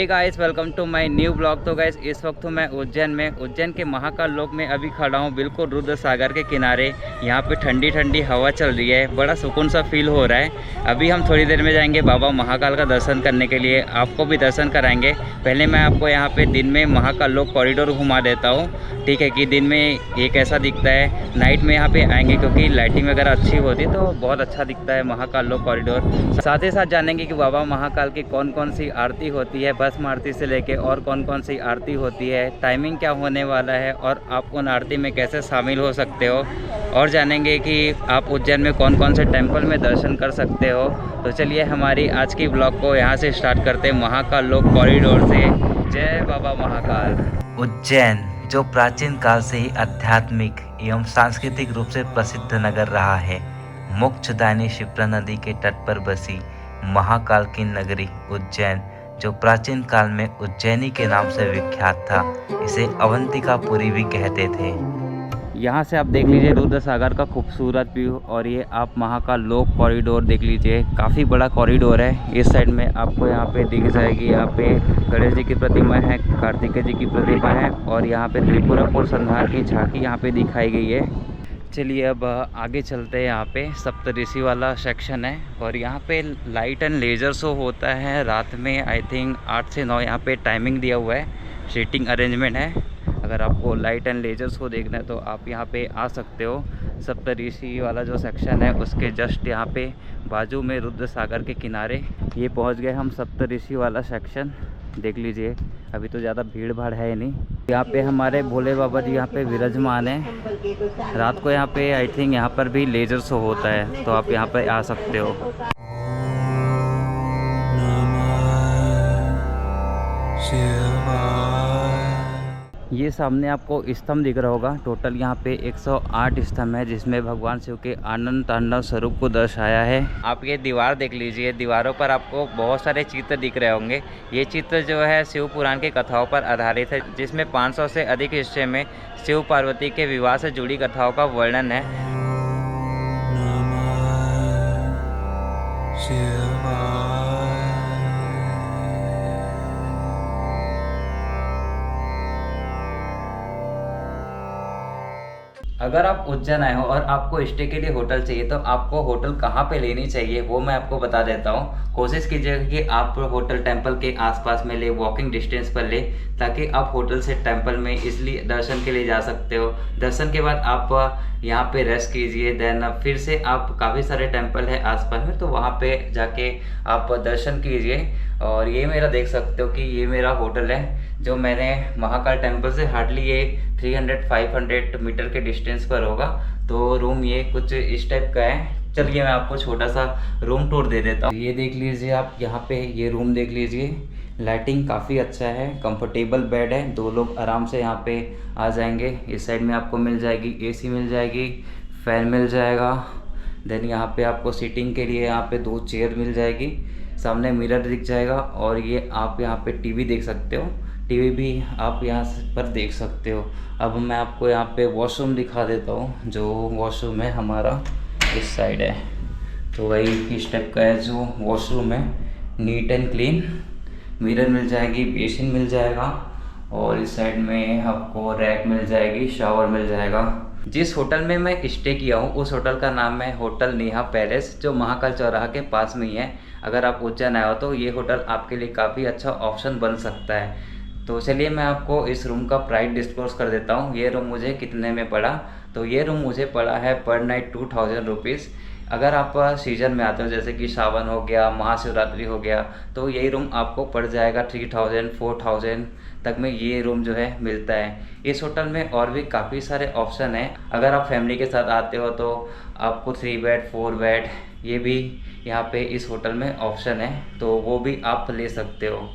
Hey guys, welcome to my new blog. तो guys इस वक्त मैं उज्जैन के महाकाल लोक में अभी खड़ा हूँ, बिल्कुल रुद्र सागर के किनारे। यहाँ पे ठंडी ठंडी हवा चल रही है, बड़ा सुकून सा फील हो रहा है। अभी हम थोड़ी देर में जाएंगे बाबा महाकाल का दर्शन करने के लिए, आपको भी दर्शन कराएंगे। पहले मैं आपको यहाँ पे दिन में महाकाल लोक कॉरिडोर घुमा देता हूँ, ठीक है, कि दिन में ये कैसा दिखता है। नाइट में यहाँ पे आएंगे क्योंकि लाइटिंग वगैरह अच्छी होती है तो बहुत अच्छा दिखता है महाकाल लोक कॉरिडोर। साथ ही साथ जानेंगे कि बाबा महाकाल की कौन कौन सी आरती होती है, भस्म आरती से लेके और कौन कौन सी आरती होती है, टाइमिंग क्या होने वाला है और आप उन आरती में कैसे शामिल हो सकते हो। और जानेंगे कि आप उज्जैन में कौन कौन से टेंपल में दर्शन कर सकते हो। तो चलिए हमारी आज की ब्लॉग को यहाँ से स्टार्ट करते हैं महाकाल लोक कॉरिडोर से। जय बाबा महाकाल। उज्जैन जो प्राचीन काल से ही आध्यात्मिक एवं सांस्कृतिक रूप से प्रसिद्ध नगर रहा है, मोक्षदायिनी क्षिप्रा नदी के तट पर बसी महाकाल की नगरी उज्जैन, जो प्राचीन काल में उज्जैनी के नाम से विख्यात था, इसे अवंतिकापुरी भी कहते थे। यहाँ से आप देख लीजिए रुद्र सागर का खूबसूरत व्यू, और ये आप महाकाल लोक कॉरिडोर देख लीजिए, काफ़ी बड़ा कॉरिडोर है। इस साइड में आपको यहाँ पे दिख जाएगी, यहाँ पे गणेश जी की प्रतिमा है, कार्तिकेय जी की प्रतिमा है, और यहाँ पे त्रिपुरापुर संहार की झांकी यहाँ पे दिखाई गई है। चलिए अब आगे चलते हैं। यहाँ पे सप्तऋषि वाला सेक्शन है, और यहाँ पे लाइट एंड लेज़र शो होता है रात में। आई थिंक 8 से 9 यहाँ पे टाइमिंग दिया हुआ है, सीटिंग अरेंजमेंट है। अगर आपको लाइट एंड लेजर शो देखना है तो आप यहाँ पे आ सकते हो। सप्तऋषि वाला जो सेक्शन है उसके जस्ट यहाँ पे बाजू में रुद्र सागर के किनारे ये पहुँच गए हम। सप्तऋषि वाला सेक्शन देख लीजिए, अभी तो ज़्यादा भीड़ भाड़ है नहीं। यहाँ पे हमारे भोले बाबा जी यहाँ पे विराजमान है। रात को यहाँ पे आई थिंक यहाँ पर भी लेजर शो होता है, तो आप यहाँ पे आ सकते हो। ये सामने आपको स्तंभ दिख रहा होगा। टोटल यहाँ पे 108 स्तंभ है, जिसमें भगवान शिव के आनंद तांडव स्वरूप को दर्शाया है। आप ये दीवार देख लीजिए, दीवारों पर आपको बहुत सारे चित्र दिख रहे होंगे। ये चित्र जो है शिव पुराण की कथाओं पर आधारित है, जिसमें 500 से अधिक हिस्से में शिव पार्वती के विवाह से जुड़ी कथाओं का वर्णन है। अगर आप उज्जैन आए हो और आपको स्टे के लिए होटल चाहिए तो आपको होटल कहाँ पे लेनी चाहिए वो मैं आपको बता देता हूँ। कोशिश कीजिएगा कि आप होटल टेंपल के आसपास में ले, वॉकिंग डिस्टेंस पर ले, ताकि आप होटल से टेंपल में इसलिए दर्शन के लिए जा सकते हो। दर्शन के बाद आप यहाँ पे रेस्ट कीजिए, देन फिर से आप काफ़ी सारे टेंपल है आसपास में, तो वहाँ पे जाके आप दर्शन कीजिए। और ये मेरा देख सकते हो कि ये मेरा होटल है, जो मैंने महाकाल टेंपल से हार्डली ये 300-500 मीटर के डिस्टेंस पर होगा। तो रूम ये कुछ इस टाइप का है। चलिए मैं आपको छोटा सा रूम टूर दे देता हूँ। ये देख लीजिए आप, यहाँ पे ये रूम देख लीजिए, लाइटिंग काफ़ी अच्छा है, कंफर्टेबल बेड है, 2 लोग आराम से यहाँ पे आ जाएंगे। इस साइड में आपको मिल जाएगी एसी मिल जाएगी, फैन मिल जाएगा। देन यहाँ पे आपको सीटिंग के लिए यहाँ पे 2 चेयर मिल जाएगी, सामने मिरर दिख जाएगा, और ये आप यहाँ पे टीवी देख सकते हो, टीवी भी आप यहाँ पर देख सकते हो। अब मैं आपको यहाँ पे वॉशरूम दिखा देता हूँ। जो वॉशरूम है हमारा इस साइड है, तो वही इस टाइप का है जो वॉशरूम है, नीट एंड क्लीन। मिरर मिल जाएगी, बेसिन मिल जाएगा, और इस साइड में आपको रैक मिल जाएगी, शावर मिल जाएगा। जिस होटल में मैं स्टे किया हूँ उस होटल का नाम है होटल नेहा पैलेस, जो महाकाल चौराहा के पास में ही है। अगर आप उज्जैन आए हो तो ये होटल आपके लिए काफ़ी अच्छा ऑप्शन बन सकता है। तो चलिए मैं आपको इस रूम का प्राइस डिस्क्लोज कर देता हूँ। ये रूम मुझे कितने में पड़ा, तो ये रूम मुझे पड़ा है पर नाइट 2000 रुपीज़। अगर आप सीज़न में आते हो जैसे कि सावन हो गया, महाशिवरात्रि हो गया, तो यही रूम आपको पड़ जाएगा 3000-4000 तक में ये रूम जो है मिलता है। इस होटल में और भी काफ़ी सारे ऑप्शन हैं। अगर आप फैमिली के साथ आते हो तो आपको 3 बेड 4 बेड ये भी यहाँ पे इस होटल में ऑप्शन है, तो वो भी आप ले सकते हो।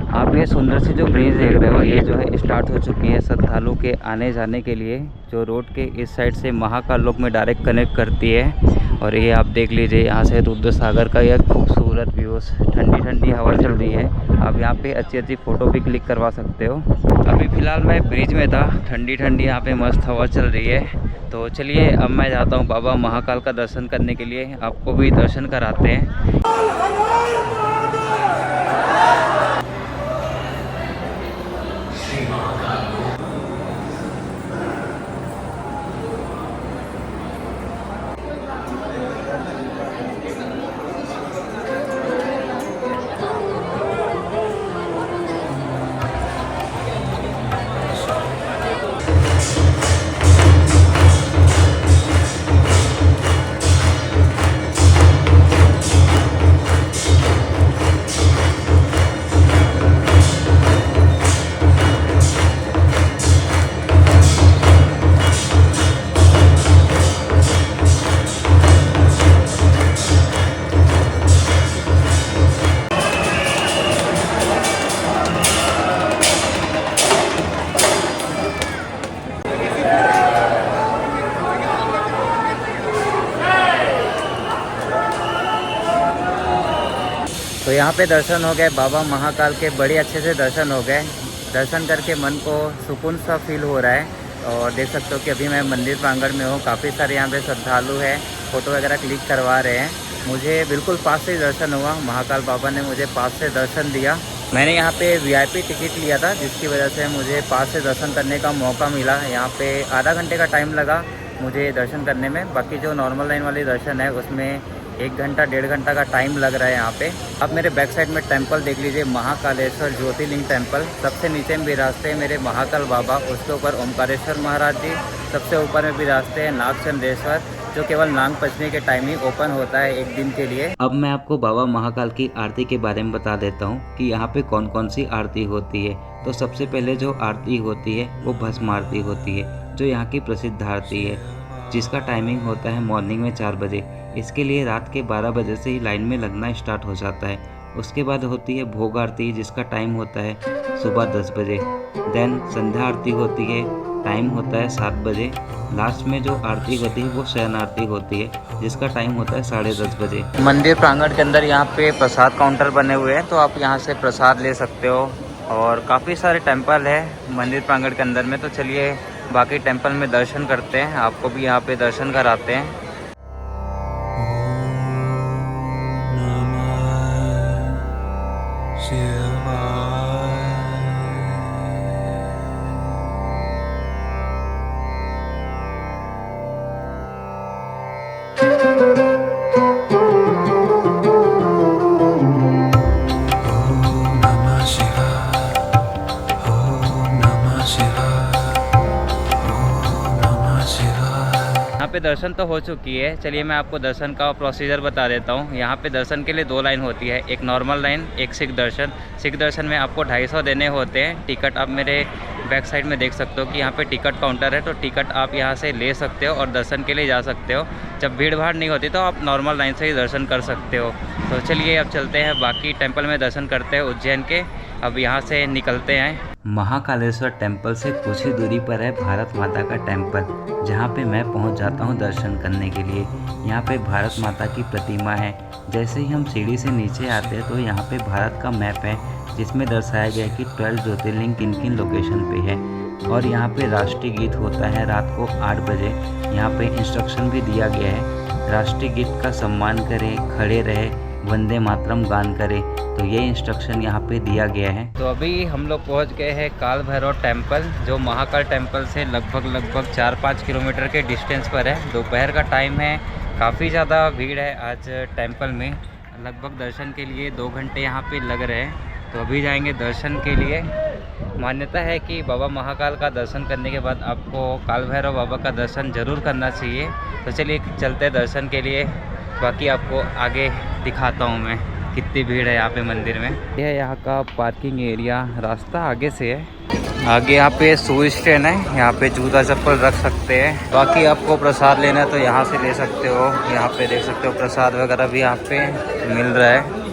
आप ये सुंदर सी जो ब्रिज देख रहे हो, ये जो है स्टार्ट हो चुकी है श्रद्धालु के आने जाने के लिए, जो रोड के इस साइड से महाकाल लोक में डायरेक्ट कनेक्ट करती है। और ये आप देख लीजिए, यहाँ से रुद्र सागर का यह खूबसूरत व्यूज़, ठंडी ठंडी हवा चल रही है। आप यहाँ पे अच्छी अच्छी फ़ोटो भी क्लिक करवा सकते हो। अभी फ़िलहाल मैं ब्रिज में था, ठंडी ठंडी यहाँ पे मस्त हवा चल रही है। तो चलिए अब मैं जाता हूँ बाबा महाकाल का दर्शन करने के लिए, आपको भी दर्शन कराते हैं। यहाँ पे दर्शन हो गए बाबा महाकाल के, बड़े अच्छे से दर्शन हो गए। दर्शन करके मन को सुकून सा फील हो रहा है। और देख सकते हो कि अभी मैं मंदिर प्रांगण में हूँ। काफ़ी सारे यहाँ पे श्रद्धालु हैं, फ़ोटो वगैरह क्लिक करवा रहे हैं। मुझे बिल्कुल पास से दर्शन हुआ, महाकाल बाबा ने मुझे पास से दर्शन दिया। मैंने यहाँ पे VIP टिकट लिया था, जिसकी वजह से मुझे पास से दर्शन करने का मौका मिला। यहाँ पे आधा घंटे का टाइम लगा मुझे दर्शन करने में। बाकी जो नॉर्मल लाइन वाली दर्शन है उसमें 1 घंटा 1.5 घंटा का टाइम लग रहा है यहाँ पे। अब मेरे बैक साइड में टेंपल देख लीजिए, महाकालेश्वर ज्योतिर्लिंग टेंपल। सबसे नीचे में विराजते हैं मेरे महाकाल बाबा, उसके ऊपर ओमकारेश्वर महाराज जी, सबसे ऊपर में विराजते हैं नागचंद्रेश्वर, जो केवल नाग पंचमी के टाइम ही ओपन होता है 1 दिन के लिए। अब मैं आपको बाबा महाकाल की आरती के बारे में बता देता हूँ कि यहाँ पे कौन कौन सी आरती होती है। तो सबसे पहले जो आरती होती है वो भस्म आरती होती है, जो यहाँ की प्रसिद्ध आरती है, जिसका टाइमिंग होता है मॉर्निंग में 4 बजे। इसके लिए रात के 12 बजे से ही लाइन में लगना स्टार्ट हो जाता है। उसके बाद होती है भोग आरती, जिसका टाइम होता है सुबह 10 बजे। देन संध्या आरती होती है, टाइम होता है 7 बजे। लास्ट में जो आरती होती है वो शयन आरती होती है, जिसका टाइम होता है 10:30 बजे। मंदिर प्रांगण के अंदर यहाँ पे प्रसाद काउंटर बने हुए हैं, तो आप यहाँ से प्रसाद ले सकते हो। और काफ़ी सारे टेंपल है मंदिर प्रांगण के अंदर में। तो चलिए बाकी टेंपल में दर्शन करते हैं, आपको भी यहाँ पे दर्शन कराते हैं। यहाँ पे दर्शन तो हो चुकी है। चलिए मैं आपको दर्शन का प्रोसीजर बता देता हूँ। यहाँ पे दर्शन के लिए 2 लाइन होती है, एक नॉर्मल लाइन, एक सिख दर्शन। सिख दर्शन में आपको 250 देने होते हैं। टिकट आप मेरे बैक साइड में देख सकते हो कि यहाँ पे टिकट काउंटर है, तो टिकट आप यहाँ से ले सकते हो और दर्शन के लिए जा सकते हो। जब भीड़ भाड़ नहीं होती तो आप नॉर्मल लाइन से ही दर्शन कर सकते हो। तो चलिए अब चलते हैं बाकी टेम्पल में दर्शन करते हैं उज्जैन के। अब यहाँ से निकलते हैं। महाकालेश्वर टेम्पल से कुछ ही दूरी पर है भारत माता का टेम्पल, जहाँ पे मैं पहुँच जाता हूँ दर्शन करने के लिए। यहाँ पे भारत माता की प्रतिमा है। जैसे ही हम सीढ़ी से नीचे आते हैं तो यहाँ पे भारत का मैप है, जिसमें दर्शाया गया है कि 12 ज्योतिर्लिंग किन किन लोकेशन पे है। और यहाँ पे राष्ट्रीय गीत होता है रात को 8 बजे। यहाँ पे इंस्ट्रक्शन भी दिया गया है, राष्ट्रीय गीत का सम्मान करें, खड़े रहे, वंदे मातरम गान करें। तो ये इंस्ट्रक्शन यहाँ पे दिया गया है। तो अभी हम लोग पहुँच गए हैं काल भैरव टेम्पल, जो महाकाल टेम्पल से लगभग 4-5 किलोमीटर के डिस्टेंस पर है। दोपहर का टाइम है, काफ़ी ज़्यादा भीड़ है आज टेम्पल में। लगभग दर्शन के लिए 2 घंटे यहाँ पे लग रहे हैं। तो अभी जाएंगे दर्शन के लिए। मान्यता है कि बाबा महाकाल का दर्शन करने के बाद आपको काल भैरव बाबा का दर्शन ज़रूर करना चाहिए। तो चलिए चलते हैं दर्शन के लिए, बाकी आपको आगे दिखाता हूँ मैं कितनी भीड़ है यहाँ पे मंदिर में। यह यहाँ का पार्किंग एरिया, रास्ता आगे से है। आगे यहाँ पे शू स्टैंड है, यहाँ पे जूता चप्पल रख सकते हैं। बाकी आपको प्रसाद लेना है तो यहाँ से ले सकते हो। यहाँ पे देख सकते हो प्रसाद वगैरह भी यहाँ पे मिल रहा है।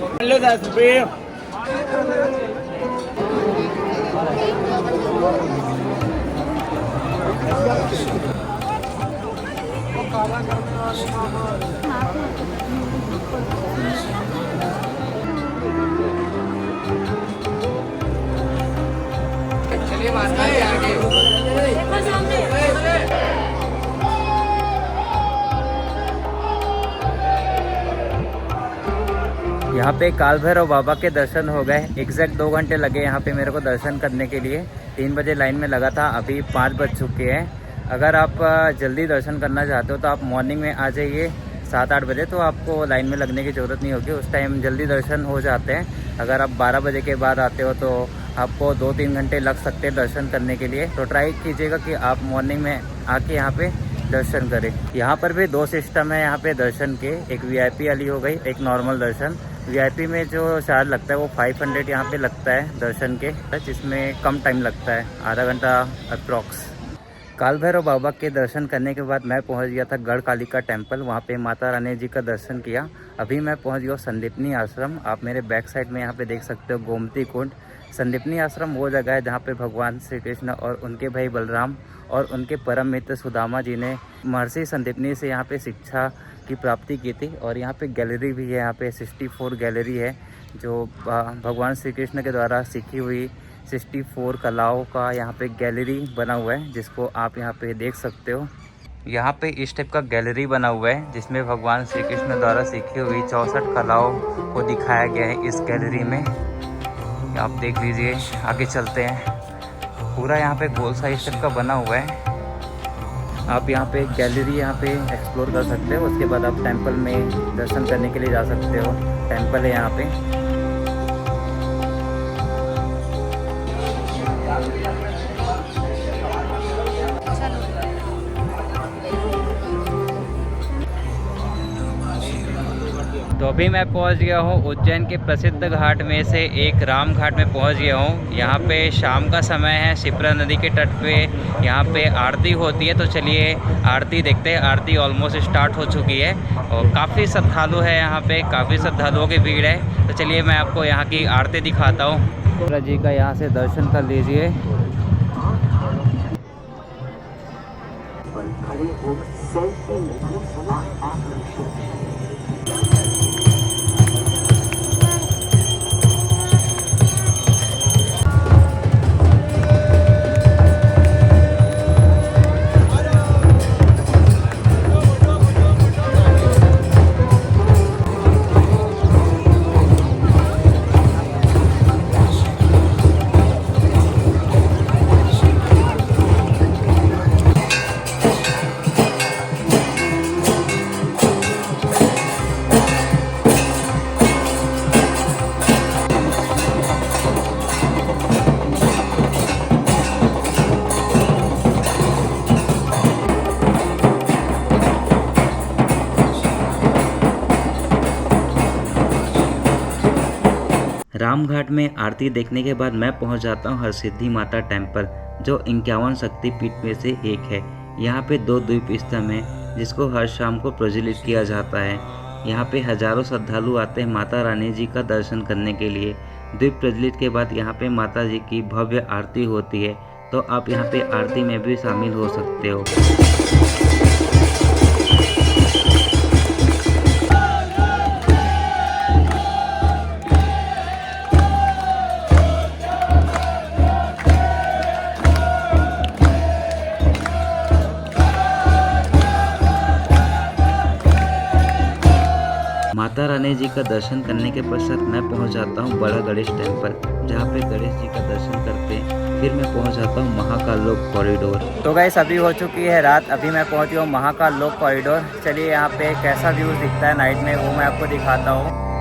यहाँ पे काल भैरव बाबा के दर्शन हो गए। एग्जैक्ट 2 घंटे लगे यहाँ पे मेरे को दर्शन करने के लिए। 3 बजे लाइन में लगा था, अभी 5 बज चुके हैं। अगर आप जल्दी दर्शन करना चाहते हो तो आप मॉर्निंग में आ जाइए 7-8 बजे, तो आपको लाइन में लगने की ज़रूरत नहीं होगी। उस टाइम जल्दी दर्शन हो जाते हैं। अगर आप 12 बजे के बाद आते हो तो आपको 2-3 घंटे लग सकते हैं दर्शन करने के लिए। तो ट्राई कीजिएगा कि आप मॉर्निंग में आके यहाँ पे दर्शन करें। यहाँ पर भी 2 सिस्टम है यहाँ पे दर्शन के, एक VIP वाली हो गई, एक नॉर्मल दर्शन। VIP में जो चार्ज लगता है वो 500 यहाँ पे लगता है दर्शन के, जिसमें कम टाइम लगता है, आधा घंटा अप्रॉक्स। काल भैरव बाबा के दर्शन करने के बाद मैं पहुंच गया था गढ़ कालिका टेम्पल। वहां पे माता रानी जी का दर्शन किया। अभी मैं पहुंच गया संदीपनी आश्रम। आप मेरे बैक साइड में यहाँ पे देख सकते हो गोमती कुंड। संदीपनी आश्रम वो जगह है जहाँ पे भगवान श्री कृष्ण और उनके भाई बलराम और उनके परम मित्र सुदामा जी ने महर्षि संदीपनी से यहाँ पे शिक्षा की प्राप्ति की थी। और यहाँ पे गैलरी भी है, यहाँ पे 64 गैलरी है जो भगवान श्री कृष्ण के द्वारा सीखी हुई 64 कलाओं का यहाँ पे गैलरी बना हुआ है, जिसको आप यहाँ पे देख सकते हो। यहाँ पे इस टाइप का गैलरी बना हुआ है जिसमें भगवान श्री कृष्ण द्वारा सीखी हुई 64 कलाओं को दिखाया गया है इस गैलरी में। आप देख लीजिए, आगे चलते हैं। पूरा यहाँ पे गोल सा इस टाइप का बना हुआ है। आप यहाँ पे गैलरी यहाँ पे एक्सप्लोर कर सकते हो। उसके बाद आप टेंपल में दर्शन करने के लिए जा सकते हो। टेंपल है यहाँ पे। तो अभी मैं पहुंच गया हूं उज्जैन के प्रसिद्ध घाट में से एक राम घाट में पहुंच गया हूं। यहाँ पे शाम का समय है, शिप्रा नदी के तट पे यहाँ पे आरती होती है। तो चलिए आरती देखते हैं। आरती ऑलमोस्ट स्टार्ट हो चुकी है और काफ़ी श्रद्धालु है यहाँ पे, काफ़ी श्रद्धालुओं की भीड़ है। तो चलिए मैं आपको यहाँ की आरती दिखाता हूँ। शिप्रा जी का यहाँ से दर्शन कर लीजिए। रामघाट में आरती देखने के बाद मैं पहुंच जाता हूं हरसिद्धि माता टेम्पल, जो 51 शक्तिपीठ में से एक है। यहां पे 2 द्वीप स्तंभ हैं जिसको हर शाम को प्रज्वलित किया जाता है। यहां पे हजारों श्रद्धालु आते हैं माता रानी जी का दर्शन करने के लिए। द्वीप प्रज्वलित के बाद यहां पे माता जी की भव्य आरती होती है, तो आप यहां पे आरती में भी शामिल हो सकते हो। माता रानी जी का दर्शन करने के पश्चात मैं पहुंच जाता हूं बड़ा गणेश टेम्पल, जहां पे गणेश जी का दर्शन करते हैं। फिर मैं पहुंच जाता हूं महाकाल लोक कॉरिडोर। तो गाइस अभी हो चुकी है रात, अभी मैं पहुंच गया हूं महाकाल लोक कॉरिडोर। चलिए यहाँ पे कैसा व्यू दिखता है नाइट में वो मैं आपको दिखाता हूँ।